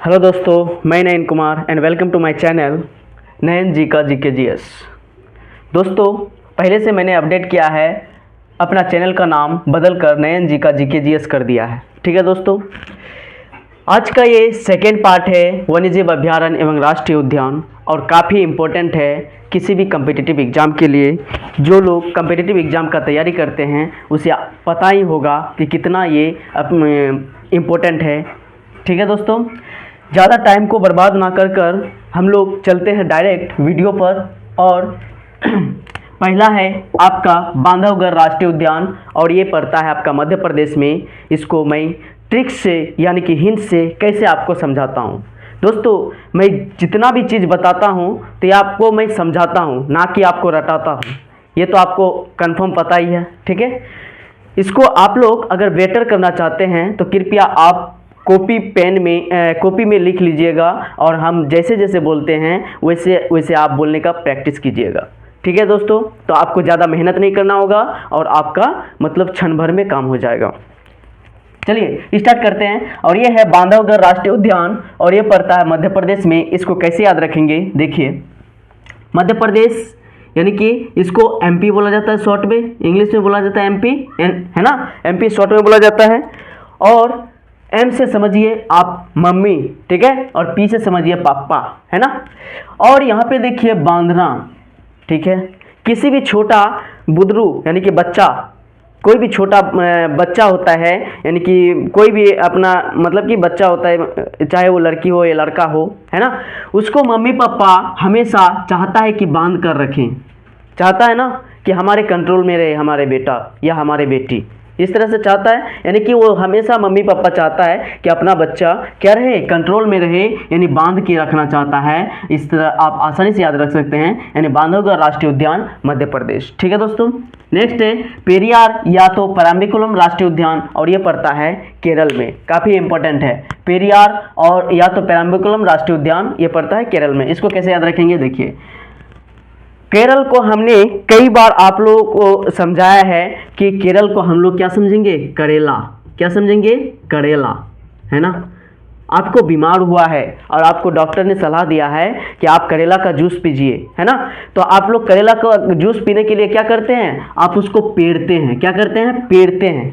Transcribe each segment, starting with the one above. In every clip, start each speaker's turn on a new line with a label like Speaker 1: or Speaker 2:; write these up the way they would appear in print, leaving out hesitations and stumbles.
Speaker 1: Hello दोस्तों, मैं Nayan Kumar and welcome to my channel Nayan ji का जी के जी एस। दोस्तों, पहले से मैंने अपडेट किया है, अपना चैनल का नाम बदल कर नयन जी का जी के जी एस कर दिया है। ठीक है दोस्तों, आज का ये सेकेंड पार्ट है वन्यजीव अभ्यारण्य एवं राष्ट्रीय उद्यान, और काफ़ी इम्पोर्टेंट है किसी भी कम्पिटिटिव एग्ज़ाम के लिए। जो लोग कम्पिटिटिव एग्ज़ाम का तैयारी करते हैं उसे पता ही होगा कि कितना ये इम्पोर्टेंट है। ठीक है दोस्तों, ज़्यादा टाइम को बर्बाद ना कर हम लोग चलते हैं डायरेक्ट वीडियो पर। और पहला है आपका बांधवगढ़ राष्ट्रीय उद्यान, और ये पड़ता है आपका मध्य प्रदेश में। इसको मैं ट्रिक्स से यानी कि हिंट से कैसे आपको समझाता हूँ। दोस्तों, मैं जितना भी चीज़ बताता हूँ तो ये आपको मैं समझाता हूँ, ना कि आपको रटाता हूँ। ये तो आपको कंफर्म पता ही है। ठीक है, इसको आप लोग अगर बेटर करना चाहते हैं तो कृपया आप कॉपी में लिख लीजिएगा, और हम जैसे जैसे बोलते हैं वैसे वैसे आप बोलने का प्रैक्टिस कीजिएगा। ठीक है दोस्तों, तो आपको ज़्यादा मेहनत नहीं करना होगा और आपका मतलब क्षण भर में काम हो जाएगा। चलिए स्टार्ट करते हैं। और ये है बांधवगढ़ राष्ट्रीय उद्यान, और ये पड़ता है मध्य प्रदेश में। इसको कैसे याद रखेंगे, देखिए, मध्य प्रदेश यानी कि इसको एमपी बोला जाता है शॉर्ट में, इंग्लिश में बोला जाता है एमपी, है ना, एमपी शॉर्ट में बोला जाता है। और एम से समझिए आप मम्मी, ठीक है, और पी से समझिए पापा, है ना। और यहाँ पे देखिए बांधना, ठीक है। किसी भी छोटा बुदरू यानी कि बच्चा, कोई भी छोटा बच्चा होता है, यानी कि कोई भी अपना मतलब कि बच्चा होता है, चाहे वो लड़की हो या लड़का हो, है ना, उसको मम्मी पापा हमेशा चाहता है कि बांध कर रखें। चाहता है ना कि हमारे कंट्रोल में रहे हमारे बेटा या हमारे बेटी, इस तरह से चाहता है। यानी कि वो हमेशा मम्मी पापा चाहता है कि अपना बच्चा क्या रहे, कंट्रोल में रहे, यानी बांध के रखना चाहता है। इस तरह आप आसानी से याद रख सकते हैं, यानी बांधवगढ़ राष्ट्रीय उद्यान मध्य प्रदेश। ठीक है दोस्तों, नेक्स्ट है पेरियार या तो परम्बिकुलम राष्ट्रीय उद्यान, और ये पड़ता है केरल में। काफ़ी इंपॉर्टेंट है, पेरियार और या तो परम्बिकुलम राष्ट्रीय उद्यान, ये पड़ता है केरल में। इसको कैसे याद रखेंगे, देखिए, केरल को हमने कई बार आप लोगों को समझाया है कि केरल को हम लोग क्या समझेंगे, करेला। क्या समझेंगे, करेला, है ना। आपको बीमार हुआ है और आपको डॉक्टर ने सलाह दिया है कि आप करेला का जूस पीजिए, है ना। तो आप लोग करेला का जूस पीने के लिए क्या करते हैं, आप उसको पेड़ते हैं। क्या करते हैं, पेड़ते हैं।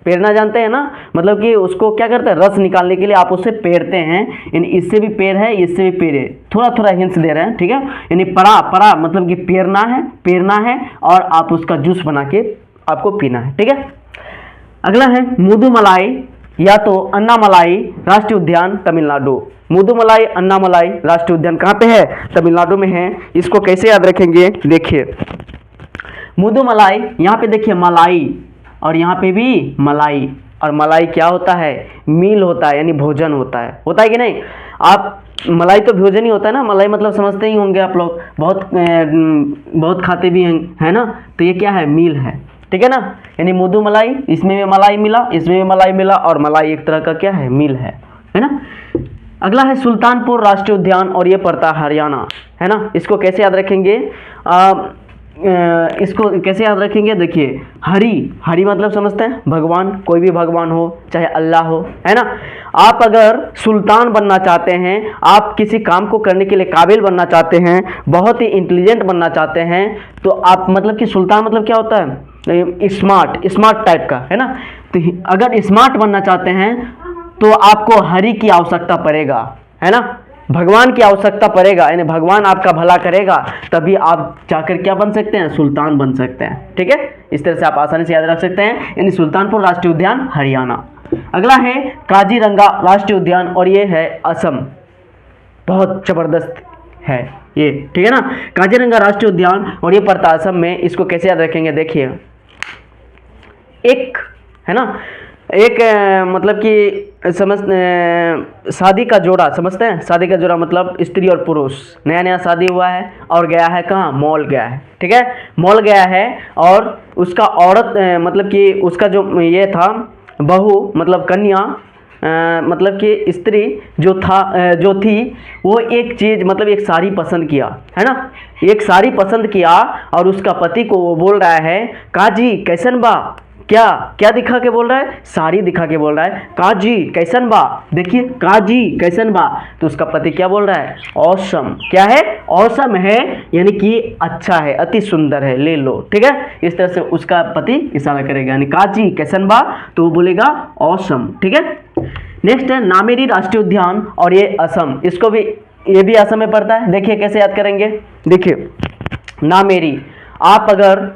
Speaker 1: पेड़ना जानते हैं ना, मतलब कि उसको क्या करते हैं, रस निकालने के लिए आप उसे पेड़ते हैं। यानी इससे भी पेड़ है, इससे भी पेड़ है। थोड़ा थोड़ा हिंट्स दे रहे हैं, ठीक है। यानी परा मतलब कि पेड़ना है और आप उसका जूस बना के आपको पीना है। ठीक है, अगला है मुदुमलाई या तो अन्नामलाई राष्ट्रीय उद्यान, तमिलनाडु। मुदुमलाई अन्नामलाई राष्ट्रीय उद्यान कहाँ पे है, तमिलनाडु में है। इसको कैसे याद रखेंगे, देखिए, मुदुमलाई, यहाँ पे देखिए मलाई, और यहाँ पे भी मलाई। और मलाई क्या होता है, मील होता है, यानी भोजन होता है कि नहीं। आप मलाई तो भोजन ही होता है ना, मलाई मतलब समझते ही होंगे आप लोग, बहुत खाते भी हैं, है ना। तो ये क्या है, मील है, ठीक है ना। यानी मुदु मलाई, इसमें भी मलाई मिला, इसमें भी मलाई मिला, और मलाई एक तरह का क्या है, मील है ना। अगला है सुल्तानपुर राष्ट्रीय उद्यान, और ये पड़ता है हरियाणा, है ना। इसको कैसे याद रखेंगे, इसको कैसे याद रखेंगे, देखिए, हरि मतलब समझते हैं भगवान, कोई भी भगवान हो, चाहे अल्लाह हो, है ना। आप अगर सुल्तान बनना चाहते हैं, आप किसी काम को करने के लिए काबिल बनना चाहते हैं, बहुत ही इंटेलिजेंट बनना चाहते हैं, तो आप मतलब कि सुल्तान मतलब क्या होता है, स्मार्ट टाइप का, है ना। तो अगर स्मार्ट बनना चाहते हैं तो आपको हरि की आवश्यकता पड़ेगा, है ना, भगवान की आवश्यकता पड़ेगा। यानी भगवान आपका भला करेगा, तभी आप जाकर क्या बन सकते हैं, सुल्तान बन सकते हैं। ठीक है, इस तरह से आप आसानी से याद रख सकते हैं, यानी सुल्तानपुर राष्ट्रीय उद्यान हरियाणा। अगला है काजीरंगा राष्ट्रीय उद्यान, और ये है असम। बहुत जबरदस्त है ये, ठीक है ना, काजीरंगा राष्ट्रीय उद्यान, और ये पड़ता असम में। इसको कैसे याद रखेंगे, देखिए, एक है ना, एक मतलब कि शादी का जोड़ा, समझते हैं, शादी का जोड़ा मतलब स्त्री और पुरुष, नया नया शादी हुआ है और गया है कहाँ, मॉल गया है, ठीक है, मॉल गया है। और उसका औरत मतलब कि उसका जो ये था, बहू मतलब कन्या, मतलब कि स्त्री जो थी, वो एक चीज़ मतलब एक साड़ी पसंद किया, है ना, एक साड़ी पसंद किया, और उसका पति को वो बोल रहा है, काजी कैसन बा, क्या क्या दिखा के बोल रहा है? साड़ी दिखा के बोल रहा है। काजी कैसन बा, देखिए काजी कैसन बा, तो उसका पति क्या बोल रहा है? ऑसम। क्या है? ऑसम है, यानी कि अच्छा है, अति सुंदर है, ले लो। ठीक है, इस तरह से उसका पति इशारा करेगा, यानी काजी कैसन बा, तो वो बोलेगा ऑसम। ठीक है, नेक्स्ट है नामेरी राष्ट्रीय उद्यान और ये असम, इसको भी, ये भी असम में पड़ता है। देखिए कैसे याद करेंगे, देखिए नामेरी, आप अगर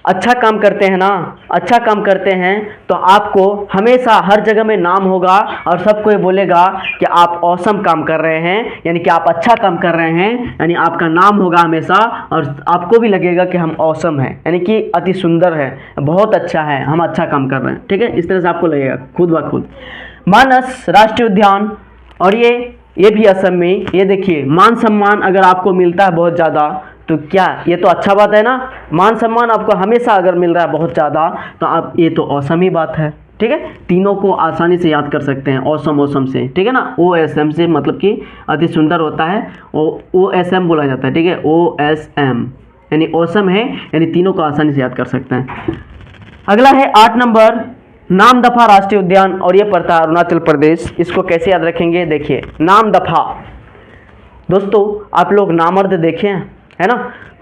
Speaker 1: अच्छा काम करते हैं ना, अच्छा काम करते हैं तो आपको हमेशा हर जगह में नाम होगा और सबको ये बोलेगा कि आप औसम काम कर रहे हैं, यानी कि आप अच्छा काम कर रहे हैं, यानी आपका नाम होगा हमेशा और आपको भी लगेगा कि हम औसम हैं, यानी कि अति सुंदर है, बहुत अच्छा है, हम अच्छा काम कर रहे हैं। ठीक है, इस तरह से आपको लगेगा खुद ब खुद। मानस राष्ट्रीय उद्यान और ये भी असम में, ये देखिए मान सम्मान अगर आपको मिलता है बहुत ज़्यादा तो क्या, ये तो अच्छा बात है ना, मान सम्मान आपको हमेशा अगर मिल रहा है बहुत ज़्यादा तो आप, ये तो औसम ही बात है। ठीक है, तीनों को आसानी से याद कर सकते हैं, औसम औसम से। ठीक है ना, ओ एस एम से, मतलब कि अति सुंदर होता है, ओ एस एम बोला जाता है। ठीक है, ओ एस एम यानी औसम है, यानी तीनों को आसानी से याद कर सकते हैं। अगला है 8 नंबर नामदफा राष्ट्रीय उद्यान और ये पड़ता है अरुणाचल प्रदेश। इसको कैसे याद रखेंगे, देखिए नामदफा। दोस्तों आप लोग नामर्द देखे हैं, है ना,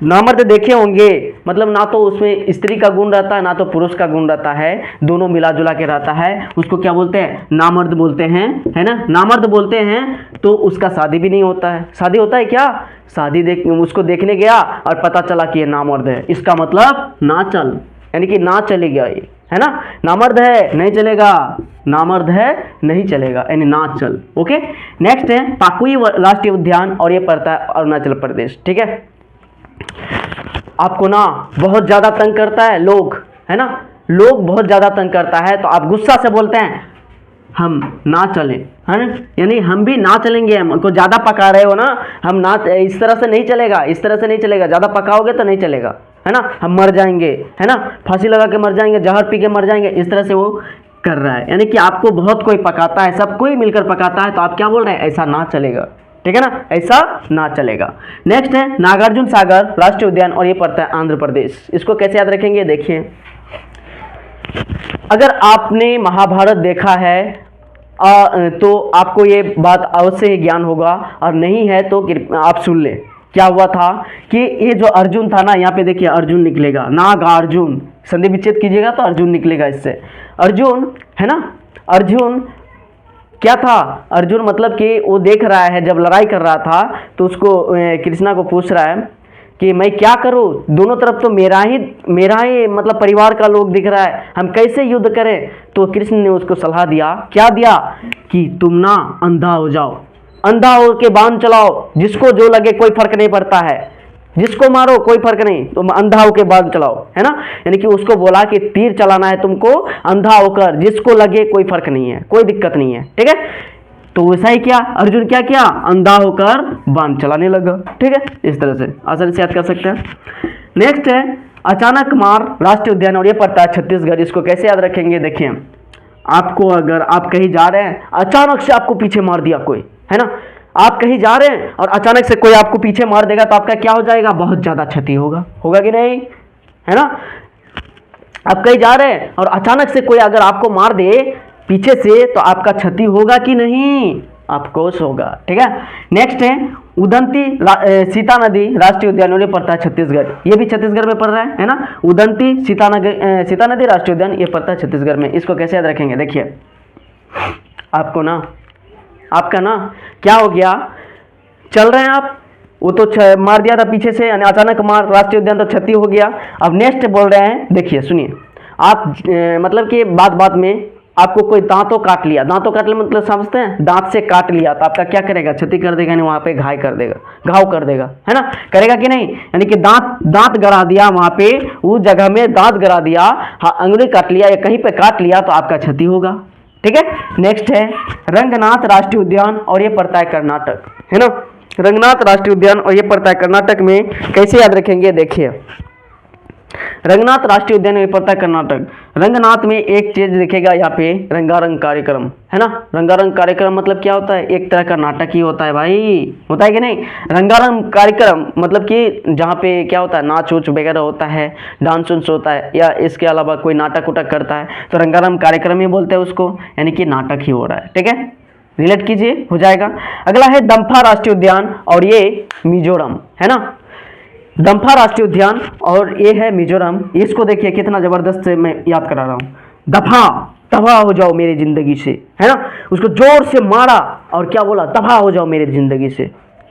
Speaker 1: नामर्द देखे होंगे, मतलब ना तो उसमें स्त्री का गुण रहता है ना तो पुरुष का गुण रहता है, दोनों मिला जुला के रहता है, उसको क्या बोलते हैं? नामर्द बोलते हैं, है ना, नामर्द बोलते हैं। तो उसका शादी भी नहीं होता है, शादी होता है क्या? शादी उसको देखने गया और पता चला कि ये नामर्द है, इसका मतलब ना चल, यानी कि ना चलेगा ये, है ना, नामर्द है नहीं चलेगा, नामर्द है नहीं चलेगा, यानी ना चल। ओके, नेक्स्ट है पाकुई राष्ट्रीय उद्यान और ये पड़ता है अरुणाचल प्रदेश। ठीक है, आपको ना बहुत ज़्यादा तंग करता है लोग, है ना, लोग बहुत ज़्यादा तंग करता है तो आप गुस्सा से बोलते हैं हम ना चलें, है ना, यानी हम भी ना चलेंगे, हमको ज़्यादा पका रहे हो ना, हम ना, इस तरह से नहीं चलेगा, इस तरह से नहीं चलेगा, ज़्यादा पकाओगे तो नहीं चलेगा, है ना, हम मर जाएंगे, है ना, फांसी लगा के मर जाएंगे, जहर पी के मर जाएंगे, इस तरह से वो कर रहा है, यानी कि आपको बहुत कोई पकाता है, सब कोई मिलकर पकाता है, तो आप क्या बोल रहे हैं? ऐसा ना चलेगा। ठीक है ना, ऐसा ना चलेगा। नेक्स्ट है नागार्जुन सागर राष्ट्रीय उद्यान और ये पड़ता है आंध्र प्रदेश। इसको कैसे याद रखेंगे, देखिए अगर आपने महाभारत देखा है तो आपको ये बात अवश्य ही ज्ञान होगा, और नहीं है तो आप सुन ले। क्या हुआ था कि ये जो अर्जुन था ना, यहाँ पे देखिए अर्जुन निकलेगा, नागार्जुन, संधि विच्छेद कीजिएगा तो अर्जुन निकलेगा इससे, अर्जुन, है ना, अर्जुन क्या था? अर्जुन मतलब कि वो देख रहा है, जब लड़ाई कर रहा था तो उसको कृष्णा को पूछ रहा है कि मैं क्या करूं, दोनों तरफ तो मेरा ही मतलब परिवार का लोग दिख रहा है, हम कैसे युद्ध करें? तो कृष्ण ने उसको सलाह दिया, क्या दिया कि तुम ना अंधा हो जाओ, अंधा हो के बाण चलाओ, जिसको जो लगे कोई फर्क नहीं पड़ता है, जिसको मारो कोई फर्क नहीं, तुम अंधा होकर बाण चलाओ, है ना, यानी कि उसको बोला कि तीर चलाना है तुमको अंधा होकर, जिसको लगे कोई फर्क नहीं है, कोई दिक्कत नहीं है। ठीक है, तो वैसा ही क्या अर्जुन क्या किया? अंधा होकर बाण चलाने लगा। ठीक है, इस तरह से आसानी से याद कर सकते हैं। नेक्स्ट है अचानक मार राष्ट्रीय उद्यान और ये पड़ता है छत्तीसगढ़। इसको कैसे याद रखेंगे, देखिए आपको, अगर आप कहीं जा रहे हैं, अचानक से आपको पीछे मार दिया कोई, है ना, आप कहीं जा रहे हैं और अचानक से कोई आपको पीछे मार देगा तो आपका क्या हो जाएगा? बहुत ज़्यादा क्षति होगा, होगा कि नहीं, है ना। आप कहीं जा रहे हैं और अचानक से कोई अगर आपको मार दे पीछे से तो आपका क्षति होगा कि नहीं? ऑफकोर्स होगा। ठीक है, नेक्स्ट है उदंती सीता नदी राष्ट्रीय उद्यान, ये पड़ता है छत्तीसगढ़, ये भी छत्तीसगढ़ में पड़ रहा है ना, उदंती सीता नदी राष्ट्रीय उद्यान ये पड़ता है छत्तीसगढ़ में। इसको कैसे याद रखेंगे, देखिए आपको ना, आपका ना क्या हो गया, चल रहे हैं आप, वो तो मार दिया था पीछे से, यानी अचानक मार, राष्ट्रीय उद्यान तो क्षति हो गया। अब नेक्स्ट बोल रहे हैं, देखिए सुनिए आप, मतलब कि बात बात में आपको कोई दांतों काट लिया, दांतों काट लिया मतलब समझते हैं, दांत से काट लिया तो आपका क्या करेगा? क्षति कर देगा, यानी वहाँ पे घाव कर देगा, घाव कर देगा, है ना, करेगा कि नहीं, यानी कि दांत गड़ा दिया, वहाँ पे उस जगह में दांत गड़ा दिया, अंगुली काट लिया या कहीं पे काट लिया तो आपका क्षति होगा। ठीक है, नेक्स्ट है रंगनाथ राष्ट्रीय उद्यान और ये पड़ता है कर्नाटक, है ना, रंगनाथ राष्ट्रीय उद्यान और ये पड़ता है कर्नाटक में। कैसे याद रखेंगे, देखिए रंगनाथ राष्ट्रीय उद्यान में पड़ता है कर्नाटक। रंगनाथ में एक चीज दिखेगा यहाँ पे, रंगारंग कार्यक्रम, है ना। रंगारंग कार्यक्रम मतलब क्या होता है, एक तरह का नाटक ही होता है भाई, होता है कि नहीं। रंगारंग कार्यक्रम मतलब कि जहाँ पे क्या होता है, नाच उच वगैरह होता है, डांस उन्स होता है, या इसके अलावा कोई नाटक उटक करता है, तो रंगारंग कार्यक्रम ही बोलते हैं उसको, यानी कि नाटक ही हो रहा है। ठीक है, रिलेट कीजिए, हो जाएगा। अगला है दम्फा राष्ट्रीय उद्यान, और ये मिजोरम, है ना। दम्फा राष्ट्रीय उद्यान और ये है मिजोरम। इसको देखिए कितना जबरदस्त से मैं याद करा रहा हूँ। दफा, तबाह हो जाओ मेरी जिंदगी से, है ना। उसको जोर से मारा और क्या बोला, दफा हो जाओ मेरी जिंदगी से।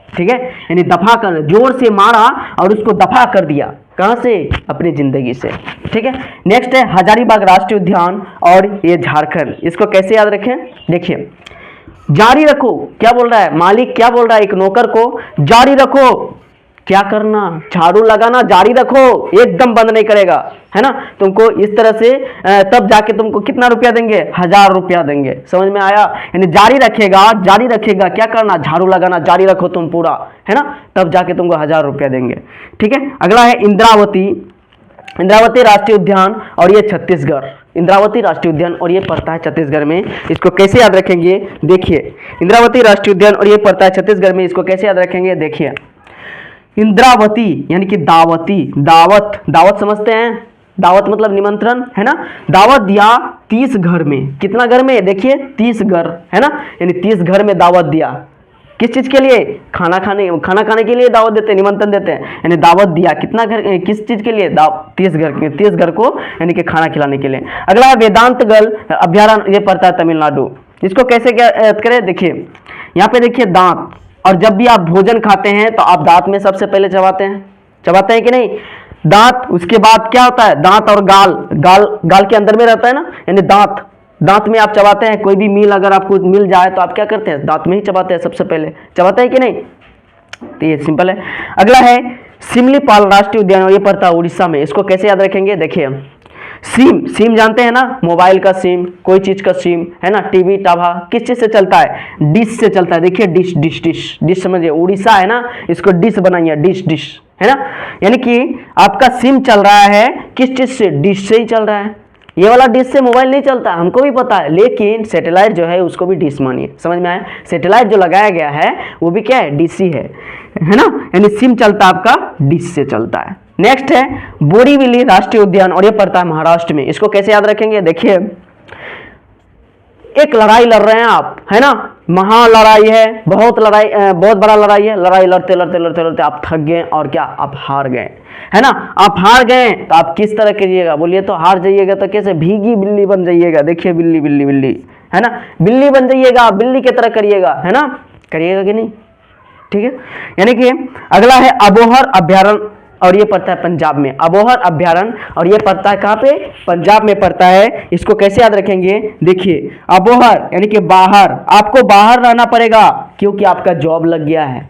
Speaker 1: ठीक है, यानी दफा कर, जोर से मारा और उसको दफा कर दिया, कहां से, अपनी जिंदगी से। ठीक है, नेक्स्ट है हजारीबाग राष्ट्रीय उद्यान, और ये झारखंड। इसको कैसे याद रखें, देखिए, जारी रखो, क्या बोल रहा है मालिक, क्या बोल रहा है एक नौकर को, जारी रखो, क्या करना, झाड़ू लगाना जारी रखो, एकदम बंद नहीं करेगा, है ना। तुमको इस तरह से तब जाके तुमको कितना रुपया देंगे, 1000 रुपया देंगे, समझ में आया। यानी जारी रखेगा, जारी रखेगा, क्या करना, झाड़ू लगाना जारी रखो तुम पूरा, है ना, तब जाके तुमको 1000 रुपया देंगे। ठीक है, अगला है इंद्रावती, इंद्रावती राष्ट्रीय उद्यान, और ये छत्तीसगढ़। इंद्रावती राष्ट्रीय उद्यान और ये पड़ता है छत्तीसगढ़ में। इसको कैसे याद रखेंगे, देखिए, इंद्रावती राष्ट्रीय उद्यान और ये पड़ता है छत्तीसगढ़ में। इसको कैसे याद रखेंगे, देखिए, इंद्रावती यानी कि दावती, दावत, दावत समझते हैं, दावत मतलब निमंत्रण, है ना। दावत दिया 30 घर में, कितना घर में, देखिए 30 घर, है ना, यानी 30 घर में दावत दिया, किस चीज के लिए, खाना खाने के लिए दावत देते हैं, निमंत्रण देते हैं, यानी दावत दिया कितना घर, किस चीज के लिए, 30 घर के, 30 घर को यानी कि खाना खिलाने के लिए। अगला है वेदांतगल अभ्यारण्य, ये पड़ता है तमिलनाडु। इसको कैसे क्या करें, देखिए, यहाँ पे देखिए दांत, और जब भी आप भोजन खाते हैं तो आप दांत में सबसे पहले चबाते हैं, चबाते हैं कि नहीं, दांत, उसके बाद क्या होता है, दांत और गाल, गाल के अंदर में रहता है ना, यानी दांत, दांत में आप चबाते हैं। कोई भी मील अगर आपको मिल जाए तो आप क्या करते हैं, दांत में ही चबाते हैं, सबसे पहले चबाते हैं कि नहीं। तो ये सिंपल है। अगला है सिमलीपाल राष्ट्रीय उद्यान, और ये पड़ता है उड़ीसा में। इसको कैसे याद रखेंगे, देखिए, सिम, सिम जानते हैं ना, मोबाइल का सिम, कोई चीज का सिम, है ना। टीवी टाभा किस चीज से चलता है, डिश से चलता है। देखिए डिश, डिश, डिश, डिश समझिए, उड़ीसा है ना, इसको डिश बनाइए, डिश, डिश, है ना। यानी कि आपका सिम चल रहा है किस चीज से, डिश से ही चल रहा है। ये वाला डिश से मोबाइल नहीं चलता, हमको भी पता है, लेकिन सैटेलाइट जो है उसको भी डिश मानिए, समझ में आया। सैटेलाइट जो लगाया गया है वो भी क्या है, डिश ही है ना। यानी सिम चलता आपका डिश से चलता है। नेक्स्ट है बोरीवली राष्ट्रीय उद्यान, और ये पड़ता है महाराष्ट्र में। इसको कैसे याद रखेंगे, देखिए, एक लड़ाई लड़ रहे हैं आप, है ना, महा लड़ाई है, बहुत लड़ाई, बहुत बड़ा लड़ाई है, लड़ाई लड़ते लड़ते लड़ते लड़ते आप थक गए और क्या, आप हार गए, है ना। आप हार गए तो आप किस तरह करिएगा, बोलिए तो, हार जाइएगा तो कैसे, भीगी बिल्ली बन जाइएगा। देखिए बिल्ली, बिल्ली, बिल्ली, है ना, बिल्ली बन जाइएगा, बिल्ली की तरह करिएगा, है ना, करिएगा कि नहीं। ठीक है, यानी कि अगला है अबोहर अभ्यारण्य, और ये पड़ता है पंजाब में। अबोहर अभ्यारण्य, और ये पड़ता है कहाँ पे, पंजाब में पड़ता है। इसको कैसे याद रखेंगे, देखिए, अबोहर यानी कि बाहर, आपको बाहर रहना पड़ेगा क्योंकि आपका जॉब लग गया है,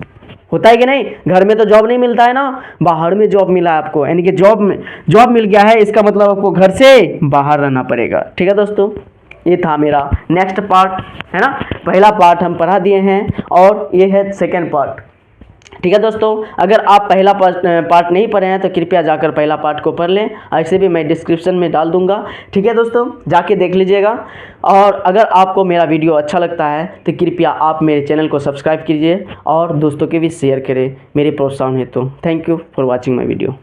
Speaker 1: होता है कि नहीं। घर में तो जॉब नहीं मिलता है ना, बाहर में जॉब मिला है आपको, यानी कि जॉब मिल गया है, इसका मतलब आपको घर से बाहर रहना पड़ेगा। ठीक है दोस्तों, ये था मेरा नेक्स्ट पार्ट, है ना। पहला पार्ट हम पढ़ा दिए हैं और ये है सेकेंड पार्ट। ठीक है दोस्तों, अगर आप पहला पार्ट नहीं पढ़े हैं तो कृपया जाकर पहला पार्ट को पढ़ लें, ऐसे भी मैं डिस्क्रिप्शन में डाल दूंगा। ठीक है दोस्तों, जाके देख लीजिएगा। और अगर आपको मेरा वीडियो अच्छा लगता है तो कृपया आप मेरे चैनल को सब्सक्राइब कीजिए और दोस्तों के भी शेयर करें, मेरे प्रोत्साहन हेतु। Thank you for watching my video.